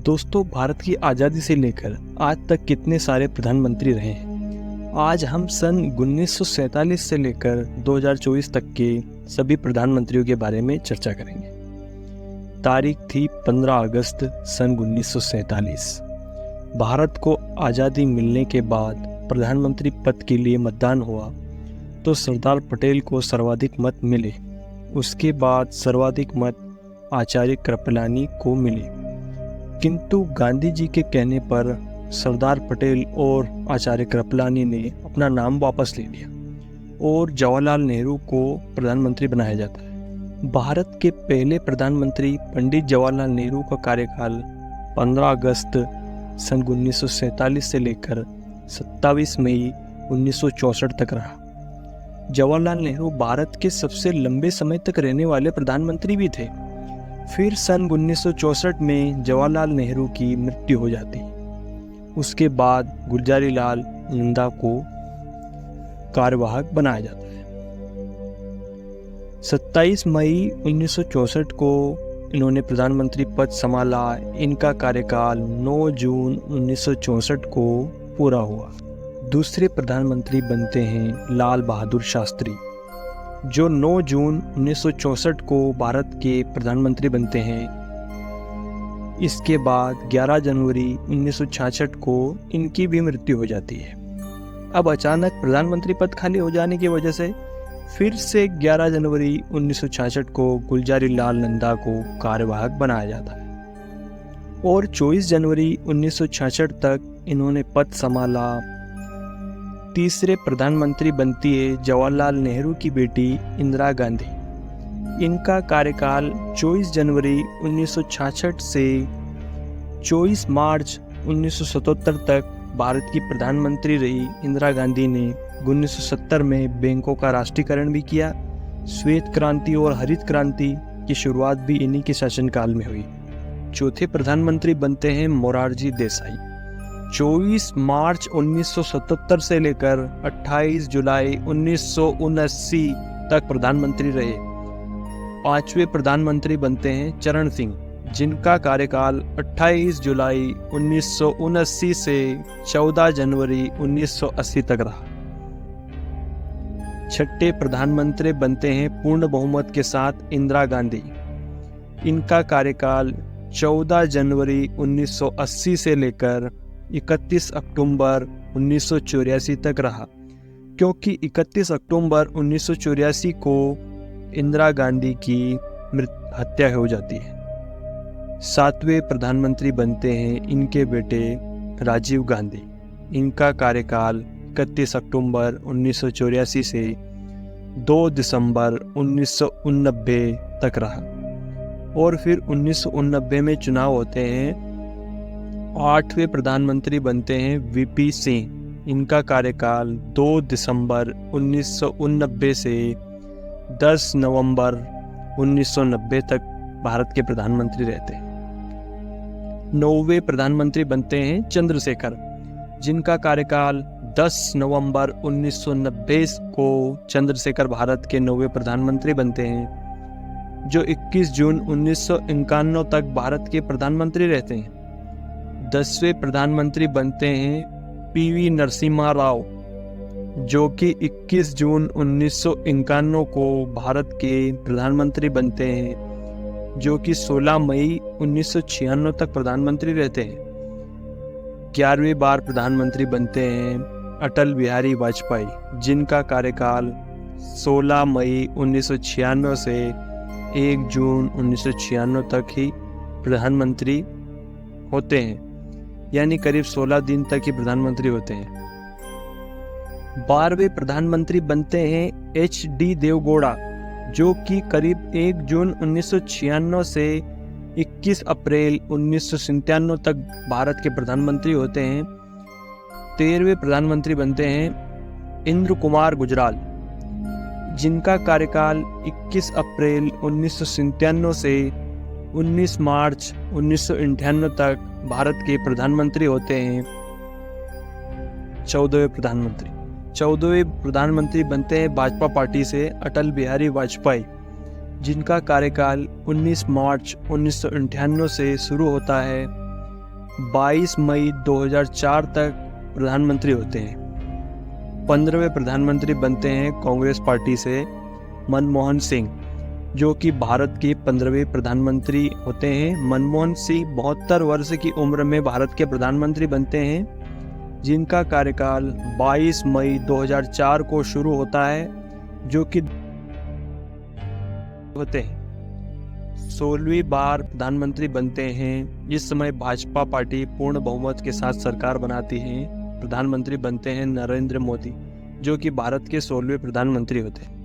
दोस्तों, भारत की आज़ादी से लेकर आज तक कितने सारे प्रधानमंत्री रहे हैं। आज हम सन 1947 से लेकर 2024 तक के सभी प्रधानमंत्रियों के बारे में चर्चा करेंगे। तारीख थी 15 अगस्त सन 1947। भारत को आज़ादी मिलने के बाद प्रधानमंत्री पद के लिए मतदान हुआ तो सरदार पटेल को सर्वाधिक मत मिले। उसके बाद सर्वाधिक मत आचार्य कृपलानी को मिले, किंतु गांधी जी के कहने पर सरदार पटेल और आचार्य कृपलानी ने अपना नाम वापस ले लिया और जवाहरलाल नेहरू को प्रधानमंत्री बनाया जाता है। भारत के पहले प्रधानमंत्री पंडित जवाहरलाल नेहरू का कार्यकाल 15 अगस्त सन 1947 से लेकर 27 मई 1964 तक रहा। जवाहरलाल नेहरू भारत के सबसे लंबे समय तक रहने वाले प्रधानमंत्री भी थे। फिर सन 1964 में जवाहरलाल नेहरू की मृत्यु हो जाती। उसके बाद गुलजारी लाल नंदा को कार्यवाहक बनाया जाता है। 27 मई 1964 को इन्होंने प्रधानमंत्री पद संभाला। इनका कार्यकाल 9 जून 1964 को पूरा हुआ। दूसरे प्रधानमंत्री बनते हैं लाल बहादुर शास्त्री, जो 9 जून 1964 को भारत के प्रधानमंत्री बनते हैं। इसके बाद 11 जनवरी 1966 को इनकी भी मृत्यु हो जाती है। अब अचानक प्रधानमंत्री पद खाली हो जाने की वजह से फिर से 11 जनवरी 1966 को गुलजारी लाल नंदा को कार्यवाहक बनाया जाता है और 24 जनवरी 1966 तक इन्होंने पद संभाला। तीसरे प्रधानमंत्री बनती है जवाहरलाल नेहरू की बेटी इंदिरा गांधी। इनका कार्यकाल 24 जनवरी 1966 से 24 मार्च 1977 तक भारत की प्रधानमंत्री रही। इंदिरा गांधी ने 1970 में बैंकों का राष्ट्रीयकरण भी किया। श्वेत क्रांति और हरित क्रांति की शुरुआत भी इन्हीं के शासनकाल में हुई। चौथे प्रधानमंत्री बनते हैं मोरारजी देसाई। 24 मार्च 1977 से लेकर 28 जुलाई 1979 तक प्रधानमंत्री रहे। पांचवें प्रधानमंत्री बनते हैं चरण सिंह, जिनका कार्यकाल 28 जुलाई 1979 से 14 जनवरी 1980 तक रहा। छठे प्रधानमंत्री बनते हैं पूर्ण बहुमत के साथ इंदिरा गांधी। इनका कार्यकाल 14 जनवरी 1980 से लेकर 31 अक्टूबर 1984 तक रहा, क्योंकि 31 अक्टूबर 1984 को इंदिरा गांधी की हत्या हो जाती है। सातवें प्रधानमंत्री बनते हैं इनके बेटे राजीव गांधी। इनका कार्यकाल 31 अक्टूबर 1984 से 2 दिसंबर 1989 तक रहा और फिर 1989 में चुनाव होते हैं। 8वें प्रधानमंत्री बनते हैं वीपी सिंह। इनका कार्यकाल 2 दिसंबर 1989 से 10 नवंबर 1990 तक भारत के प्रधानमंत्री रहते हैं। 9वें प्रधानमंत्री बनते हैं चंद्रशेखर, जिनका कार्यकाल 10 नवंबर 1990 को चंद्रशेखर भारत के 9वें प्रधानमंत्री बनते हैं, जो 21 जून 1951 तक भारत के प्रधानमंत्री रहते हैं। 10वें प्रधानमंत्री बनते हैं पीवी नरसिम्हा राव, जो कि 21 जून 1951 को भारत के प्रधानमंत्री बनते हैं, जो कि 16 मई 1996 तक प्रधानमंत्री रहते हैं। 11वीं बार प्रधानमंत्री बनते हैं अटल बिहारी वाजपेयी, जिनका कार्यकाल 16 मई 1996 से 1 जून 1996 तक ही प्रधानमंत्री होते हैं, यानी करीब 16 दिन तक ही प्रधानमंत्री होते हैं। 12वें प्रधानमंत्री बनते हैं HD देवगौड़ा, जो कि करीब 1 जून 1996 से 21 अप्रैल 1997 तक भारत के प्रधानमंत्री होते हैं। 13वें प्रधानमंत्री बनते हैं इंद्र कुमार गुजराल, जिनका कार्यकाल 21 अप्रैल 1997 से 19 मार्च 1998 तक भारत के प्रधानमंत्री होते हैं। 14वें प्रधानमंत्री बनते हैं भाजपा पार्टी से अटल बिहारी वाजपेयी, जिनका कार्यकाल 19 मार्च 1998 से शुरू होता है 22 मई 2004 तक प्रधानमंत्री होते हैं। 15वें प्रधानमंत्री बनते हैं कांग्रेस पार्टी से मनमोहन सिंह, जो कि भारत के 15वें प्रधानमंत्री होते हैं। मनमोहन सिंह 72 वर्ष की उम्र में भारत के प्रधानमंत्री बनते हैं, जिनका कार्यकाल 22 मई 2004 को शुरू होता है, जो कि होते हैं 16वीं बार प्रधानमंत्री बनते हैं। इस समय भाजपा पार्टी पूर्ण बहुमत के साथ सरकार बनाती है। प्रधानमंत्री बनते हैं नरेंद्र मोदी, जो कि भारत के 16वें प्रधानमंत्री होते हैं।